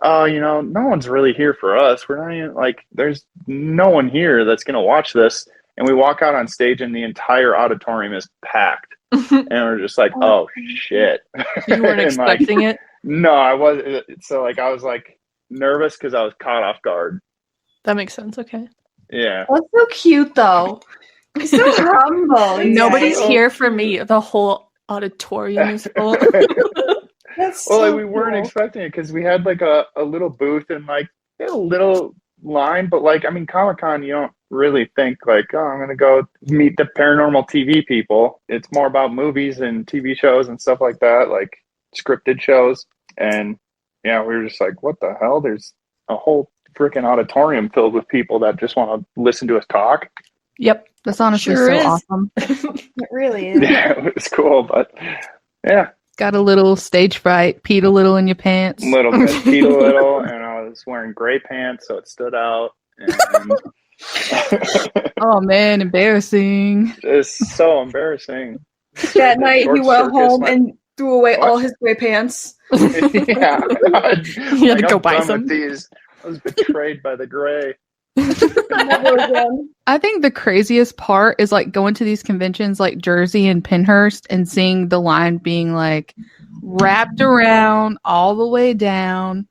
oh, no one's really here for us. We're not even like, there's no one here that's going to watch this. And we walk out on stage and the entire auditorium is packed. And we're just like, oh shit. You weren't expecting it? No, I wasn't. So like, I was like nervous because I was caught off guard. That makes sense. Okay. Yeah. That's so cute, though. He's so humble. Nobody's here for me. The whole auditorium is full. That's Well, so like, we weren't cool. expecting it because we had like a little booth and like we had a little line, but like, I mean, Comic-Con, you don't really think like, oh, I'm going to go meet the paranormal TV people. It's more about movies and TV shows and stuff like that, like scripted shows. And yeah, we were just like, what the hell? There's a whole freaking auditorium filled with people that just want to listen to us talk. Yep. That's honestly Sure so is. awesome. It really is. Yeah, it was cool, but yeah, Got a little stage fright, peed a little in your pants. a little bit, peed a little, and I was wearing gray pants, so it stood out. And Oh man, embarrassing. it's so embarrassing. That night, he Short went circus, home my- and threw away What? all his gray pants. Yeah, You had to go I'm buy done some. with these. I was betrayed by the gray. Never again. I think the craziest part is like going to these conventions like Jersey and Pinhurst and seeing the line being like wrapped around all the way down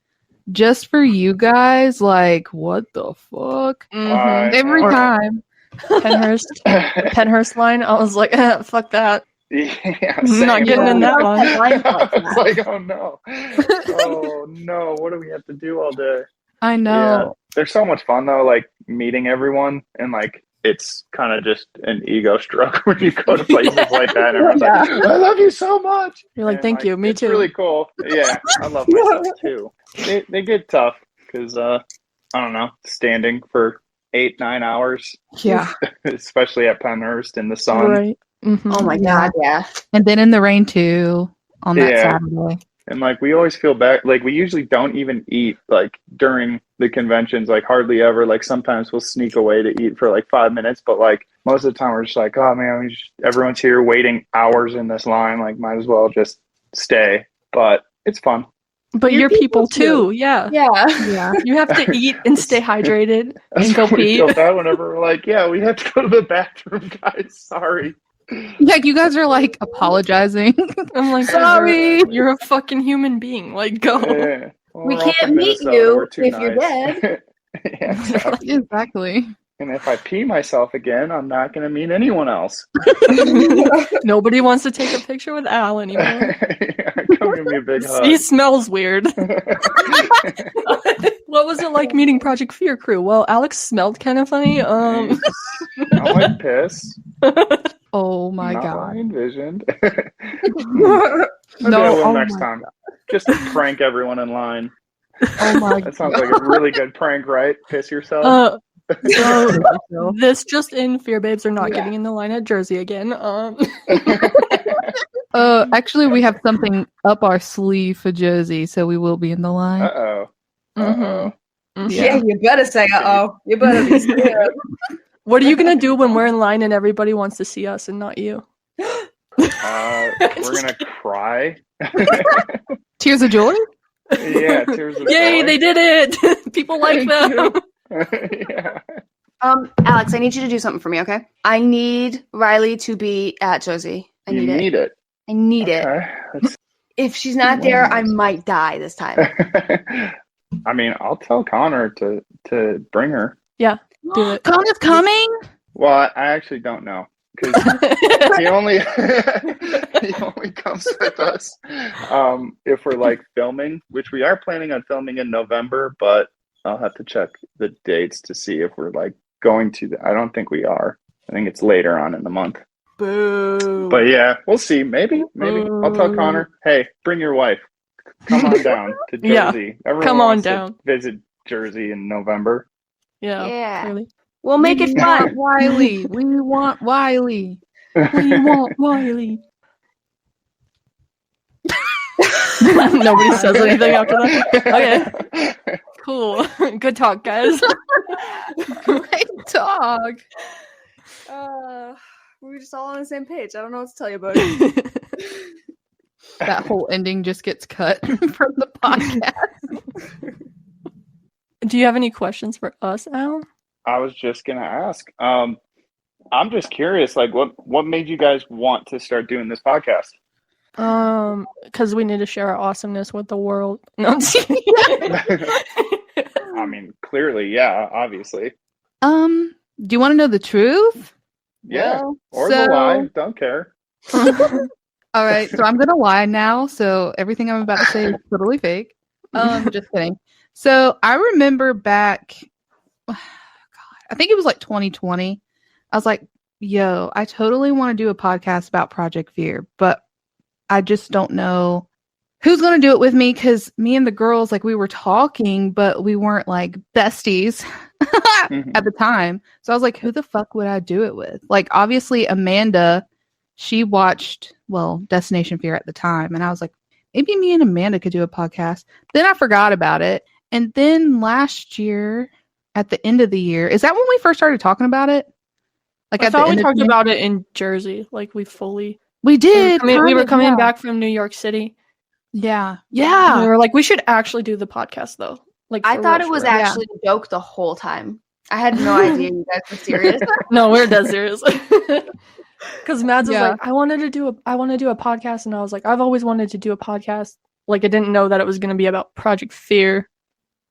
just for you guys. Like, what the fuck? Mhm. Every Or- time. Penhurst line. I was like, fuck that. Yeah, I'm not same. getting in that line. I was like, oh no, oh no, what do we have to do all day? I Yeah, know. they're so much fun though, like meeting everyone, and like it's kind of just an ego stroke when you go to places like that and everyone's like, I love you so much. You're like, And, thank you, me it's too. really cool. Yeah, I love myself too. They get tough because I don't know, standing for 8-9 hours, Yeah. especially at Penhurst in the sun. Right. Mhm. Oh my god, yeah. And then in the rain too on that Yeah. Saturday. And like we always feel bad, like we usually don't even eat like during the conventions, like hardly ever. Like sometimes we'll sneak away to eat for like 5 minutes, but like most of the time we're just like, oh man, everyone's here waiting hours in this line, like might as well just stay. But it's fun. But You're you're people people too. Yeah. Yeah. Yeah. You have to eat and stay hydrated That's and go why we pee. feel bad whenever we're like, yeah, we have to go to the bathroom, guys. Sorry. Yeah, you guys are like apologizing. I'm like, Sorry. you're a fucking human being. Like, go. Yeah. Well, We we're all can't from meet Minnesota. you We're too if you're nice. dead. Yeah, exactly. Exactly. And if I pee myself again, I'm not going to meet anyone else. Nobody wants to take a picture with Al anymore. Yeah, come give me a big hug. He smells weird. What was it like meeting Project Fear Crew? Well, Alex smelled kind of funny. Smell like piss. Oh my Not what god. I envisioned. No, oh next my time. Just to prank everyone in line. Oh my That sounds like a really good prank, right? Piss yourself. So this just in, Fear Babes are not getting in the line at Jersey again. Actually, we have something up our sleeve for Josie, so we will be in the line. Uh-oh. Uh-oh. Yeah, you better say uh-oh. You better be scared. What are you gonna do when we're in line and everybody wants to see us and not you? We're gonna cry. Tears of joy? Yeah, tears of Yay, joy. they did it! People like them. Yeah. Alex, I need you to do something for me, okay? I need Riley to be at Josie. I You need it. need it. I need it. Okay. That's- If she's not there, I might die this time. I mean, I'll tell Connor to bring her. Yeah, do it. Connor's coming? Well, I actually don't know because he only comes with us if we're like filming, which we are planning on filming in November, but I'll have to check the dates to see if we're like going to. I don't think we are. I think it's later on in the month. Boo. But yeah, we'll see. Maybe. I'll tell Connor, hey, bring your wife. Come on down to Jersey. Yeah, Everyone come on wants to down. visit Jersey in November. Yeah. Clearly. We'll make it fun. Wiley. We want Wiley. We want Wiley. Nobody says anything after that. Okay, cool. Good talk, guys. Great dog. We're just all on the same page. I don't know what to tell you about it. That whole ending just gets cut from the podcast. Do you have any questions for us, Al? I was just gonna ask. I'm just curious, like what made you guys want to start doing this podcast? Because we need to share our awesomeness with the world. No, I'm just kidding. I mean, clearly, yeah, obviously. Do you want to know the truth? Yeah. Well, Or the lie. Don't care. All right, so I'm gonna lie now. So everything I'm about to say is totally fake. Just kidding. So I remember back, God, I think it was like 2020. I was like, "Yo, I totally want to do a podcast about Project Fear, but I just don't know who's gonna do it with me." Because me and the girls, like, we were talking, but we weren't like besties at the time. So I was like, "Who the fuck would I do it with?" Like, obviously, Amanda. She watched, Destination Fear at the time. And I was like, maybe me and Amanda could do a podcast. Then I forgot about it. And then last year, at the end of the year, is that when we first started talking about it? Like, I thought we talked about it in Jersey. Like, we did. We were coming back from New York City. Yeah. And Yeah. we were like, we should actually do the podcast, though. Like, I for thought real, it was for real. actually a joke the whole time. I had no idea you guys were serious. No, we're dead serious. Because Mads was Yeah. like, I want to do a podcast, and I was like, I've always wanted to do a podcast. Like, I didn't know that it was going to be about Project Fear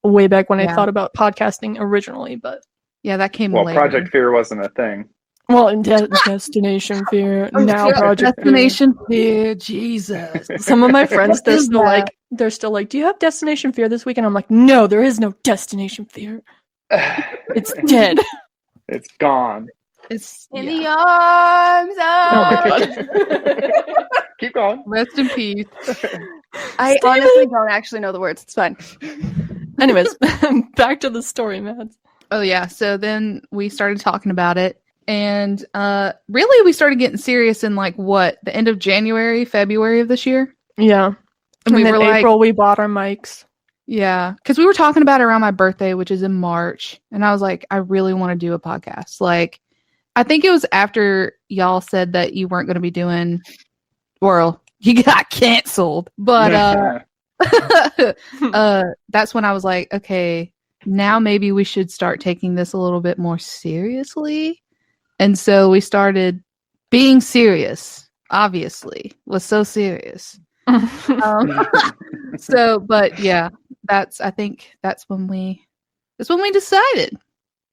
way back when I thought about podcasting originally, but Yeah, that came Well, later. Project Fear wasn't a thing. well, Destination Fear, now Project Destination Fear, Jesus. Fear. Some of my friends, What is that? they're still like, do you have Destination Fear this week? And I'm like, no, there is no Destination Fear. It's dead. It's gone. It's In the arms of... Oh my god. Keep going. Rest in peace. I honestly don't actually know the words. It's fine. Anyways, back to the story, Mads. Oh yeah, so then we started talking about it, and really we started getting serious in like the end of January, February of this year. Yeah. And we then were like, April, we bought our mics. yeah, because we were talking about it around my birthday, which is in March, and I was like, I really want to do a podcast. Like, I think it was after y'all said that you weren't going to be doing, well, you got canceled, but that's when I was like, okay, now maybe we should start taking this a little bit more seriously. And so we started being serious, obviously, was so serious. But yeah, I think that's when we That's when we decided.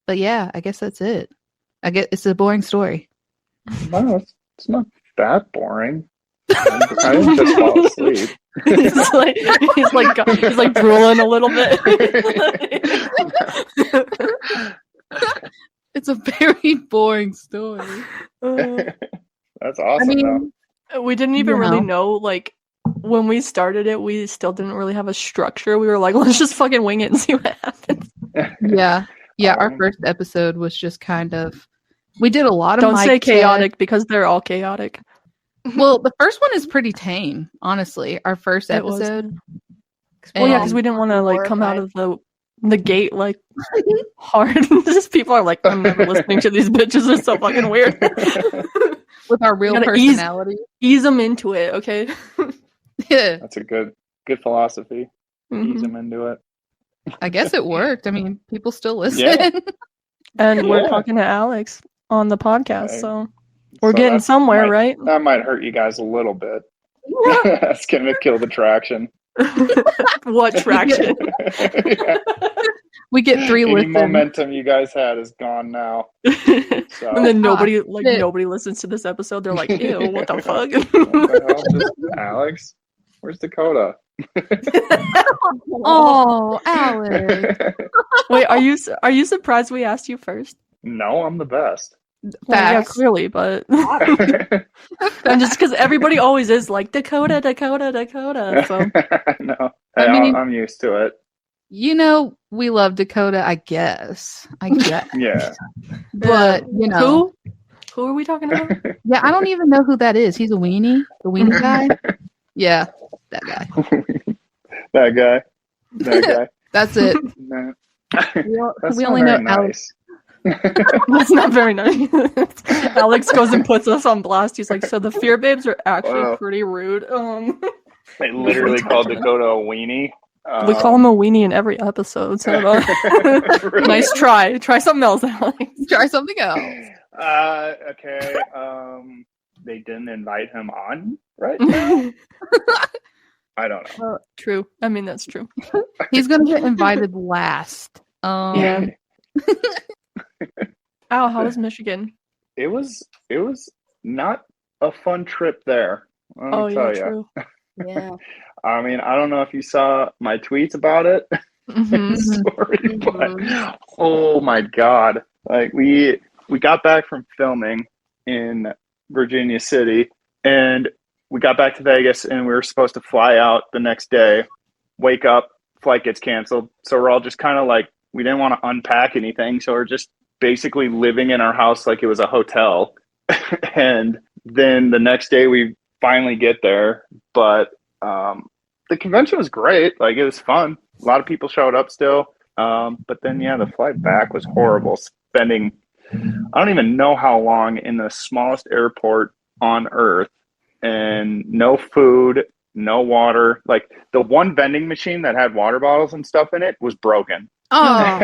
But yeah, I guess that's it. I guess it's a boring story. No, it's not that boring. I didn't just fall asleep. he's like drooling a little bit. It's a very boring story. That's awesome, though. We didn't even really know, like, when we started it, we still didn't really have a structure. We were like, let's just fucking wing it and see what happens. Yeah. Our first episode was just kind of, we did a lot of Don't say mic chaotic checks. because they're all chaotic. Well, the first one is pretty tame, honestly. Our first It was. episode. Well, yeah, because we didn't want to like come out of the gate like hard. Just people are like, I'm never listening to these bitches. They're so fucking weird. With our real gotta personality. Ease them into it, okay? Yeah. That's a good philosophy. Ease them into it. I guess it worked. I mean, people still listen. Yeah. And we're talking to Alex on the podcast, Okay. so we're getting somewhere, right? That might hurt you guys a little bit. That's gonna kill the traction. What traction? Yeah. We get 3 Any listens. momentum you guys had is gone now. So. And then nobody shit. nobody listens to this episode. They're like, ew, what the fuck? What the hell? Just Alex? Where's Dakota? Oh, Alex. Wait, are you surprised we asked you first? No, I'm the best. Well, yeah, Facts. clearly, but and just because everybody always is like Dakota. So No, I mean- I'm used to it. You know, we love Dakota, I guess. Yeah. But, you know. who are we talking about? Yeah, I don't even know who that is. He's a weenie? The weenie guy? Yeah, that guy. That guy. That's it. No. We That's only not know very Alex. nice. That's not very nice. Alex goes and puts us on blast. He's like, so the Fear Babes are actually Wow. pretty rude. They literally called Dakota a weenie. We call him a weenie in every episode. So Really? nice try. Try something else, Alex. Try something else. Okay. They didn't invite him on right now? I don't know. True. I mean, that's true. He's going to get invited last. Yeah. Ow, how was Michigan? It was not a fun trip there. Let me tell you. True. Yeah. I mean, I don't know if you saw my tweets about it. Mhm. Sorry, but oh my god! Like we got back from filming in Virginia City, and we got back to Vegas, and we were supposed to fly out the next day. Wake up, flight gets canceled, so we're all just kind of like, we didn't want to unpack anything, so we're just basically living in our house like it was a hotel. And then the next day we finally get there, but the convention was great. Like, it was fun. A lot of people showed up still. But then, yeah, the flight back was horrible. Spending, I don't even know how long in the smallest airport on Earth, and no food, no water. Like, the one vending machine that had water bottles and stuff in it was broken. Oh,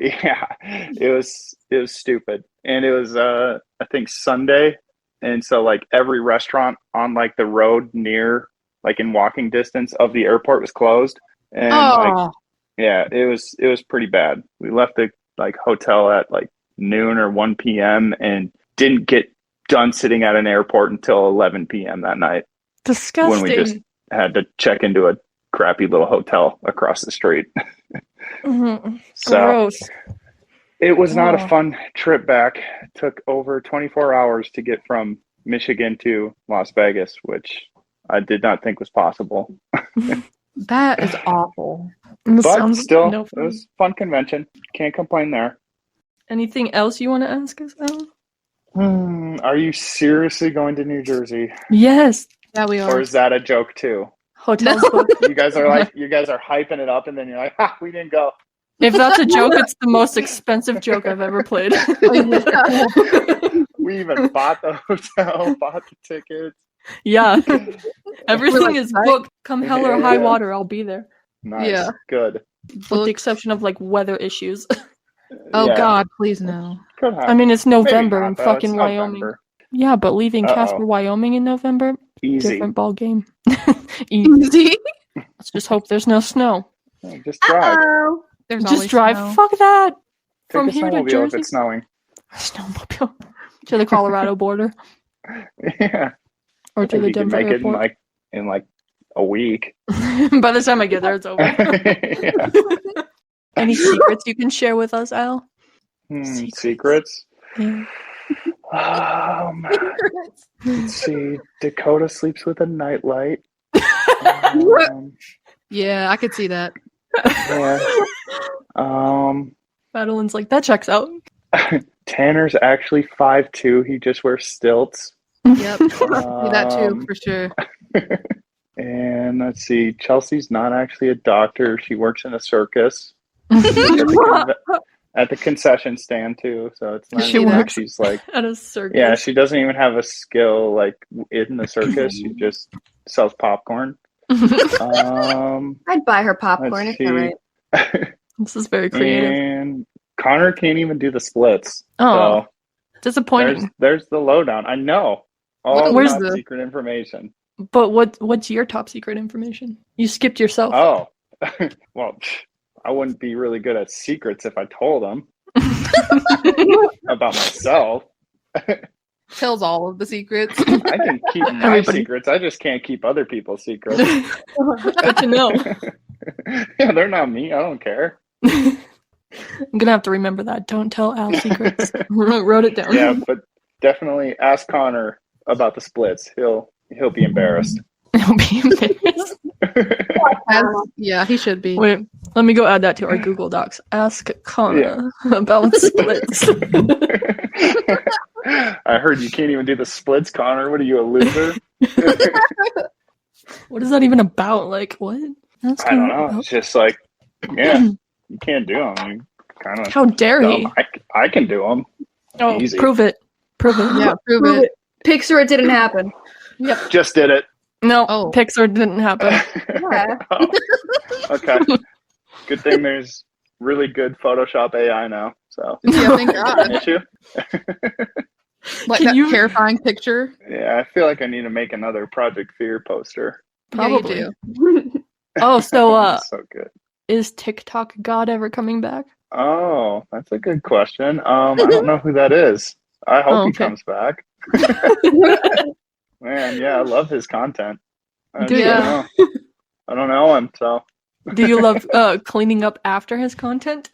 Yeah, it was stupid. And it was, I think, Sunday. And so, like, every restaurant on, like, the road near, like, in walking distance of the airport was closed. And like, yeah, it was pretty bad. We left the like hotel at like noon or 1 p.m. and didn't get done sitting at an airport until 11 p.m. that night. Disgusting. When we just had to check into a crappy little hotel across the street. Mhm. So Gross. it was not a fun trip back. It took over 24 hours to get from Michigan to Las Vegas, which I did not think was possible. that is awful. This But sounds still, no it fun. was a fun convention. Can't complain there. Anything else you want to ask us, Al? Are you seriously going to New Jersey? Yes. Yeah, we Or are. is that a joke too? Hotels No. booked. You guys are hyping it up, and then you're like, ha, we didn't go. If that's a joke, it's the most expensive joke I've ever played. We even bought the hotel, bought the tickets. Yeah. Everything like, is right? booked. Come hell or high water, I'll be there. Nice, Yeah. good. With the exception of like weather issues. Oh, Yeah, God, please no. could happen. I mean, it's Maybe November not, in though. fucking It's Wyoming. November. Yeah, but leaving Uh-oh. Casper, Wyoming in November, Easy. different ball game. Easy. See? Let's just hope there's no snow. Just drive. Oh. There's Just always drive. snow. Fuck that. From Take a here to snowmobile if Jersey. it's snowing. Snowmobile to the Colorado border Yeah. or I to think the you can Denver make it airport. in like a week. By the time I get there, it's over. Yeah. Any secrets you can share with us, Al? Secrets? Yeah. Let's see. Dakota sleeps with a nightlight. Yeah, I could see that. Yeah. Madeline's like, that checks out. Tanner's actually 5'2". He just wears stilts. Yep. See that too, for sure. And let's see. Chelsea's not actually a doctor. She works in a circus. At the concession stand too, so it's not She even like works she's like at a circus. yeah, she doesn't even have a skill like in the circus. She just sells popcorn. I'd buy her popcorn Let's if you're right. This is very creative. And Connor can't even do the splits. Oh, So disappointing. there's the lowdown. I know. All Where's top the- secret information. But what's your top secret information? You skipped yourself. Oh. Well, I wouldn't be really good at secrets if I told them about myself. Tells all of the secrets. I can keep my Everybody. secrets. I just can't keep other people's secrets. Good to know. Yeah, they're not me. I don't care. I'm gonna have to remember that. Don't tell Al secrets. Wrote it down. Yeah, but definitely ask Connor about the splits. He'll be embarrassed. He'll be embarrassed. Yeah, he should be. Wait, let me go add that to our Google Docs. Ask Connor about splits. I heard you can't even do the splits, Connor. What are you, a loser? What is that even about? Like, what? That's I don't know. It's just like, yeah, you can't do them. You kind of. How dare he? I can do them. Oh, Easy. prove it. Prove it. Yeah, prove Prove it. it. Pixar, it didn't happen. Just did it. No, Oh. Pixar didn't happen. Yeah. Oh, okay. Good thing there's really good Photoshop AI now. So Yeah, thank an God. issue. Like Can that you- terrifying picture. Yeah, I feel like I need to make another Project Fear poster. Probably. Yeah, you do. Oh, so It's so good. is TikTok God ever coming back? Oh, that's a good question. I don't know who that is. I hope he okay. comes back. Man, yeah, I love his content. I Do just ya? don't know. I don't know him, so Do you love cleaning up after his content?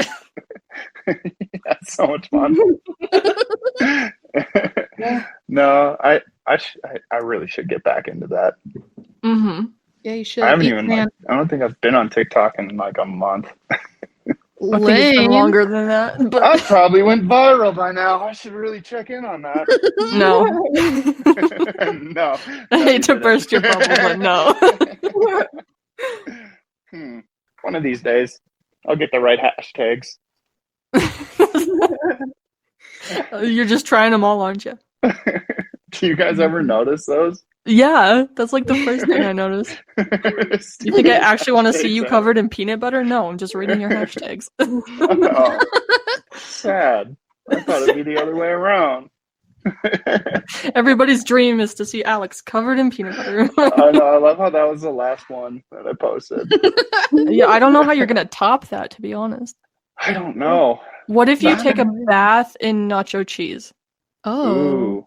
that's so much fun. No, I really should get back into that. Mm-hmm. Yeah, you should. I haven't Eat even sand. I don't think I've been on TikTok in like a month. I think it's been Lame. longer than that. I But probably went viral by now. I should really check in on that. no. No. I you hate to didn't. burst your bubble, but no. One of these days, I'll get the right hashtags. You're just trying them all, aren't you? Do you guys ever notice those? Yeah, that's like the first thing I noticed. You think I actually want to see you covered in peanut butter? No, I'm just reading your hashtags. Oh, sad. I thought it'd be the other way around. Everybody's dream is to see Alex covered in peanut butter. I know. I love how that was the last one that I posted. Yeah, I don't know how you're gonna top that, to be honest. I don't know. What if you take a bath in nacho cheese? Oh. Ooh,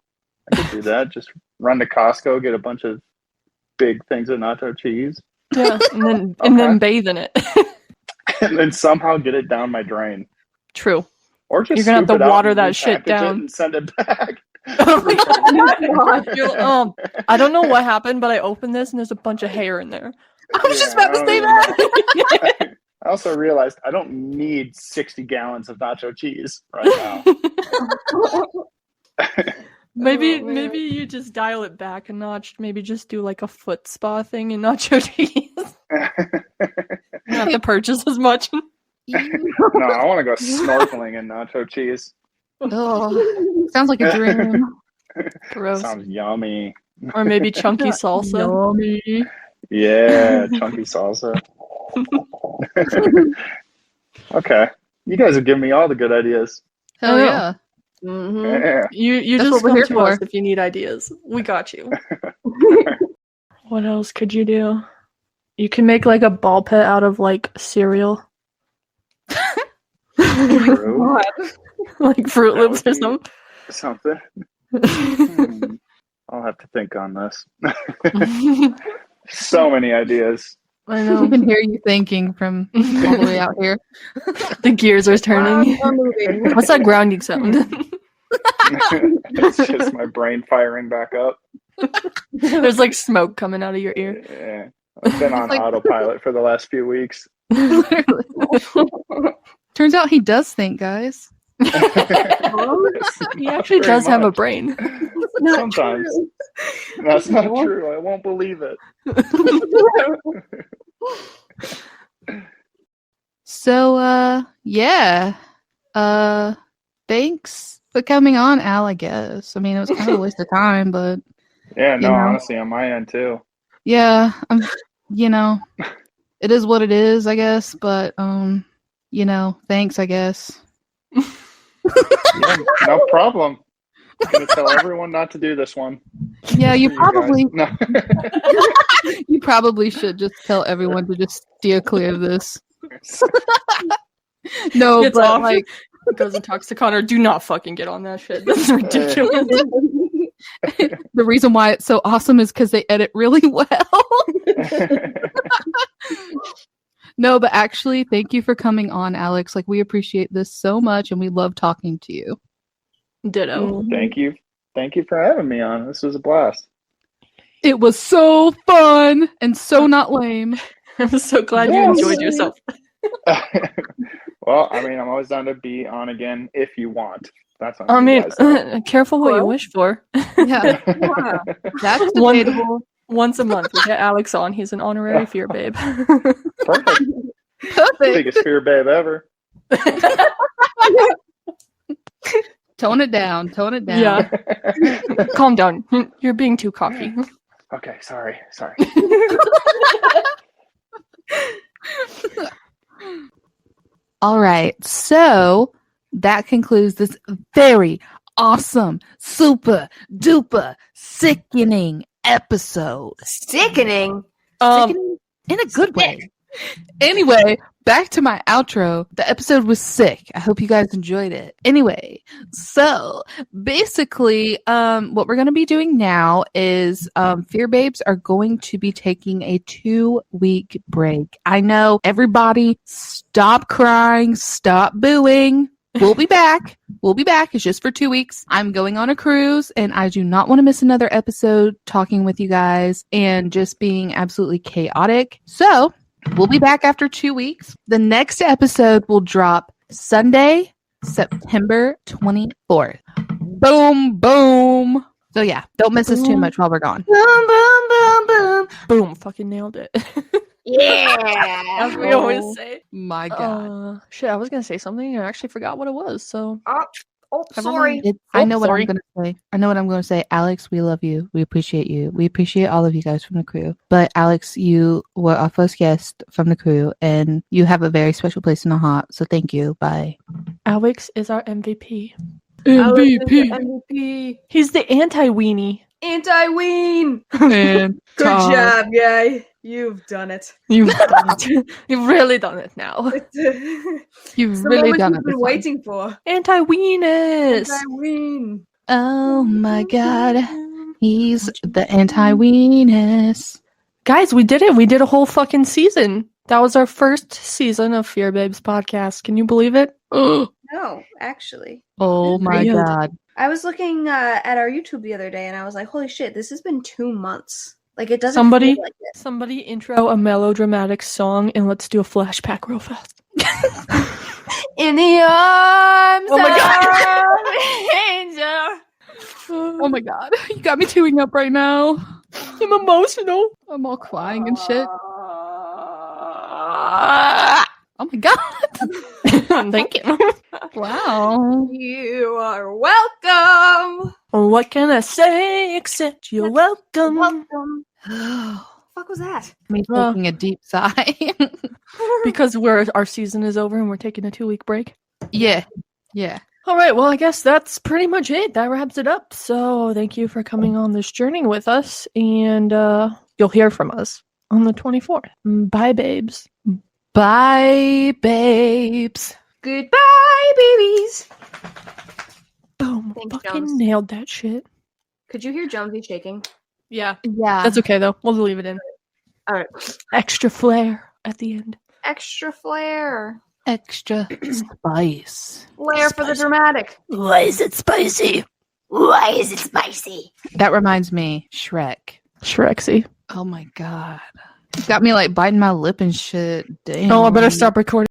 I could do that. Just run to Costco, get a bunch of big things of nacho cheese, Yeah, and then bathe in it. and then somehow get it down my drain. True. Or just You're gonna have scoop to it out water and that shit repackage it down. and send it back. Oh my God. I don't know what happened, but I opened this and there's a bunch of hair in there. I was just Yeah, about to I say don't that. I also realized I don't need 60 gallons of nacho cheese right now. Maybe Oh, man. maybe you just dial it back a notch. Maybe just do like a foot spa thing in nacho cheese. Not have to purchase as much. No, I want to go snorkeling in nacho cheese. Oh, sounds like a dream. Gross. Sounds yummy. Or maybe chunky salsa. Yummy. Yeah, chunky salsa. Okay. You guys have given me all the good ideas. Hell I know. yeah. Mm-hmm. Yeah. You That's just what we're come here to for. us if you need ideas. We got you. What else could you do? You can make like a ball pit out of like cereal. True. Like Fruit That Loops or would be something. something. I'll have to think on this. So many ideas. I I know. can hear you thinking from all the way out here. The gears are turning. We're moving. What's that grounding sound? It's just my brain firing back up. There's like smoke coming out of your ear. Yeah. I've been on Like- autopilot for the last few weeks. Turns out he does think, guys. He actually Very does have a much. brain. Sometimes. That's not true. I won't believe it. So, yeah. Thanks for coming on, Al, I guess. I mean, it was kind of a waste of time, but Yeah, no, You know? honestly, on my end too. yeah, it is what it is, I guess, but, thanks, I guess. Yeah, no problem. I'm gonna tell everyone not to do this one. Yeah, you For you probably, guys. No. you probably should just tell everyone to just steer clear of this. No, Gets but off. like, Goes and talks to Connor. Do not fucking get on that shit. That's ridiculous. the reason why it's so awesome is because they edit really well. No, but actually, thank you for coming on, Alex. Like, we appreciate this so much, and we love talking to you. Ditto. Thank you. Thank you for having me on. This was a blast. It was so fun and so not lame. I'm so glad you Yes. enjoyed yourself. Well, I mean, I'm always down to be on again if you want. That's on I you mean, guys, though. careful what you wish for. Yeah, that's One- debatable. Once a month, we get Alex on. He's an honorary fear babe. Perfect. Perfect. Biggest fear babe ever. Tone it down. Tone it down. Yeah. Calm down. You're being too cocky. Okay, sorry. All right. So that concludes this very awesome, super duper sickening episode. Sickening. In a good way. Anyway, back to my outro. The episode was sick. I hope you guys enjoyed it. Anyway, so basically, what we're going to be doing now is Fear Babes are going to be taking a 2-week break. I know everybody, stop crying, stop booing. We'll be back. It's just for 2 weeks. I'm going on a cruise and I do not want to miss another episode talking with you guys and just being absolutely chaotic. So we'll be back after 2 weeks. The next episode will drop Sunday, September 24th. Boom, boom. So yeah, don't miss us too much while we're gone. Boom, boom, boom, boom. Boom. Fucking nailed it. Yeah. As we always say. My God. Shit, I was going to say something and I actually forgot what it was. So, Oh, Never sorry. mind. I know what sorry. I'm going to say. I know what I'm going to say. Alex, we love you. We appreciate you. We appreciate all of you guys from the crew. But Alex, you were our first guest from the crew and you have a very special place in our heart. So thank you. Bye. Alex is our MVP. MVP. He's the anti-weenie. Anti-ween. And Good job, guy. You've done it. You've done it. You've really done it now. You've The really moment done you've it. been this time. waiting for. Anti-weenus. Anti-ween. Oh my God. He's the anti-weenus. Guys, we did it. We did a whole fucking season. That was our first season of Fear Babes podcast. Can you believe it? No, actually. Oh my Real. God. I was looking at our YouTube the other day and I was like, holy shit, this has been 2 months. Like, it doesn't Somebody- feel like this. Somebody intro a melodramatic song and let's do a flashback real fast. In the arms Oh my of an angel. Oh my God. You got me chewing up right now. I'm emotional. I'm all crying and shit. Oh my God. Thank you. Wow. You are welcome. What can I say except you're welcome? Welcome. Oh, Fuck was that? me Well. taking a deep sigh. Because our season is over and we're taking a 2-week break. Yeah. Yeah. All right, well, I guess that's pretty much it. That wraps it up. So thank you for coming on this journey with us, and you'll hear from us on the 24th. Bye, babes. Bye, babes. Goodbye, babies. Boom. Thanks, Fucking Jones. nailed that shit. Could you hear Jonesy shaking? Yeah. Yeah. That's okay, though. We'll leave it in. All right. Extra flair at the end. Extra flair. Extra spice. Flair for the dramatic. Why is it spicy? Why is it spicy? That reminds me, Shrek. Shrexy. Oh my god. Got me like biting my lip and shit. Damn. Oh, I better stop recording.